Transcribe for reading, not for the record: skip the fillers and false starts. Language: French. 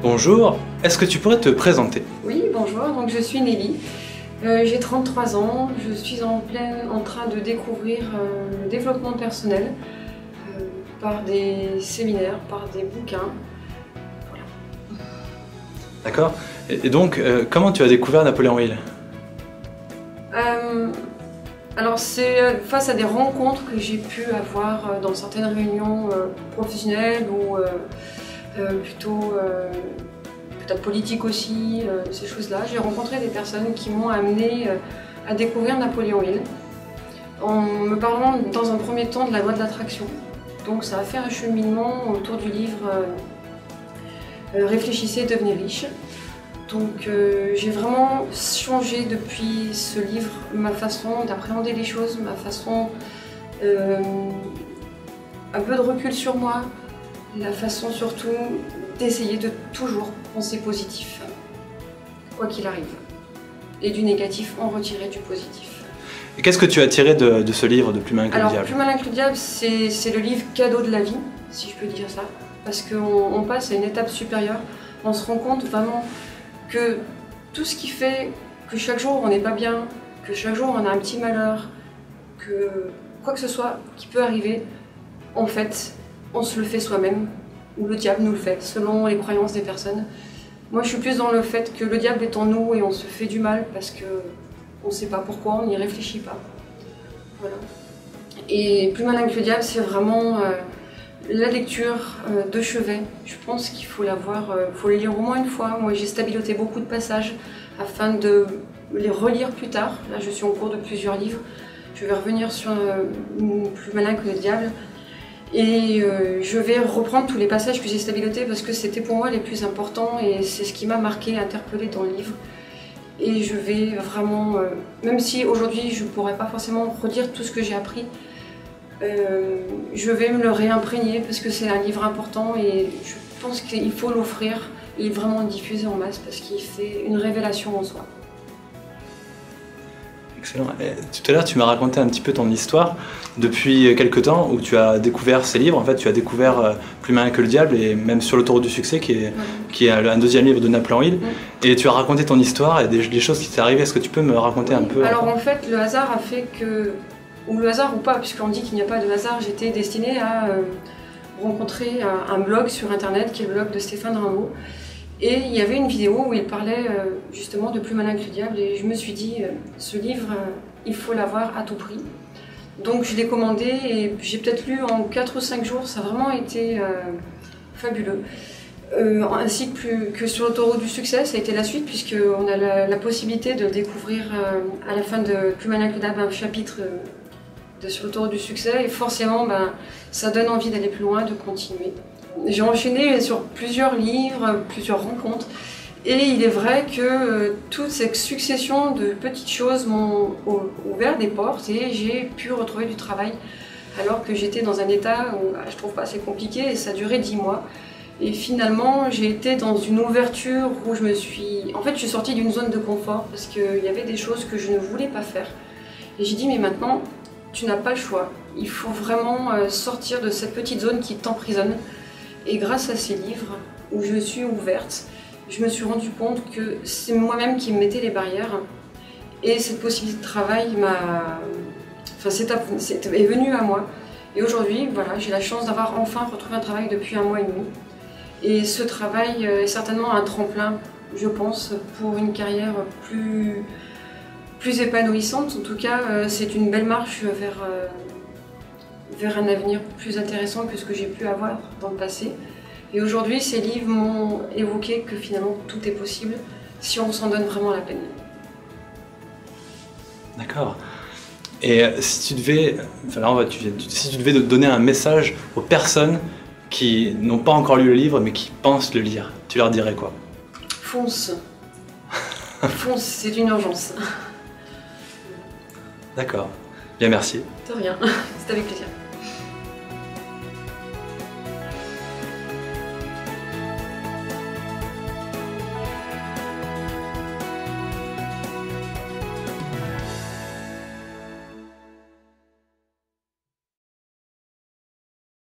Bonjour, est-ce que tu pourrais te présenter? Oui, bonjour, donc je suis Nelly, j'ai 33 ans, je suis en train de découvrir le développement personnel par des séminaires, par des bouquins. Voilà. D'accord. Et donc, comment tu as découvert Napoléon Hill? Alors c'est face à des rencontres que j'ai pu avoir dans certaines réunions professionnelles ou plutôt peut-être politiques aussi, ces choses-là. J'ai rencontré des personnes qui m'ont amené à découvrir Napoléon Hill en me parlant dans un premier temps de la loi de l'attraction. Donc ça a fait un cheminement autour du livre Réfléchissez, devenez riche. Donc j'ai vraiment changé depuis ce livre ma façon d'appréhender les choses, ma façon un peu de recul sur moi, la façon surtout d'essayer de toujours penser positif, quoi qu'il arrive. Et du négatif en retirer du positif. Et qu'est-ce que tu as tiré de ce livre de Plus malin que le diable? Alors Plus malin que le diable, c'est le livre cadeau de la vie, si je peux dire ça. Parce qu'on passe à une étape supérieure, on se rend compte vraiment que tout ce qui fait que chaque jour on n'est pas bien, que chaque jour on a un petit malheur, que quoi que ce soit qui peut arriver, en fait, on se le fait soi-même, ou le diable nous le fait, selon les croyances des personnes. Moi je suis plus dans le fait que le diable est en nous et on se fait du mal parce qu'on ne sait pas pourquoi, on n'y réfléchit pas. Voilà. Et Plus malin que le diable, c'est vraiment la lecture de chevet. Je pense qu'il faut faut le lire au moins une fois. Moi j'ai stabiloté beaucoup de passages afin de les relire plus tard. Là je suis en cours de plusieurs livres. Je vais revenir sur Plus malin que le diable. Et je vais reprendre tous les passages que j'ai stabilotés parce que c'était pour moi les plus importants et c'est ce qui m'a marqué, interpellé dans le livre. Et je vais vraiment, même si aujourd'hui je ne pourrais pas forcément redire tout ce que j'ai appris, je vais me le réimprégner parce que c'est un livre important et je pense qu'il faut l'offrir et vraiment le diffuser en masse parce qu'il fait une révélation en soi. Excellent. Et tout à l'heure, tu m'as raconté un petit peu ton histoire depuis quelque temps où tu as découvert ces livres. En fait, tu as découvert Plus malin que le diable et même Sur l'autoroute du succès, qui est un deuxième livre de Napoléon Hill. Et tu as raconté ton histoire et des choses qui t'est arrivées. Est-ce que tu peux me raconter un peu? Alors en fait, le hasard a fait que, ou le hasard ou pas, puisqu'on dit qu'il n'y a pas de hasard, j'étais destinée à rencontrer un blog sur internet qui est le blog de Stéphane Rimbaud. Et il y avait une vidéo où il parlait justement de Plus malin que le diable et je me suis dit, ce livre, il faut l'avoir à tout prix. Donc je l'ai commandé et j'ai peut-être lu en 4 ou 5 jours, ça a vraiment été fabuleux. Ainsi que Sur l'autoroute du succès, ça a été la suite puisqu'on a la possibilité de découvrir à la fin de Plus malin que le diable un chapitre de Sur l'autoroute du succès et forcément ça donne envie d'aller plus loin, de continuer. J'ai enchaîné sur plusieurs livres, plusieurs rencontres et il est vrai que toute cette succession de petites choses m'ont ouvert des portes et j'ai pu retrouver du travail alors que j'étais dans un état où je trouve pas assez compliqué et ça a duré 10 mois. Et finalement j'ai été dans une ouverture où je suis sortie d'une zone de confort parce qu'il y avait des choses que je ne voulais pas faire. Et j'ai dit mais maintenant tu n'as pas le choix, il faut vraiment sortir de cette petite zone qui t'emprisonne. Et grâce à ces livres où je suis ouverte, je me suis rendu compte que c'est moi-même qui me mettais les barrières. Et cette possibilité de travail est venue à moi. Et aujourd'hui, voilà, j'ai la chance d'avoir enfin retrouvé un travail depuis 1 mois et demi. Et ce travail est certainement un tremplin, je pense, pour une carrière plus épanouissante. En tout cas, c'est une belle marche vers un avenir plus intéressant que ce que j'ai pu avoir dans le passé. Et aujourd'hui, ces livres m'ont évoqué que finalement tout est possible si on s'en donne vraiment la peine. D'accord. Et si tu devais, si tu devais donner un message aux personnes qui n'ont pas encore lu le livre mais qui pensent le lire, tu leur dirais quoi? Fonce. Fonce, c'est une urgence. D'accord. Bien, merci. De rien, c'est avec plaisir.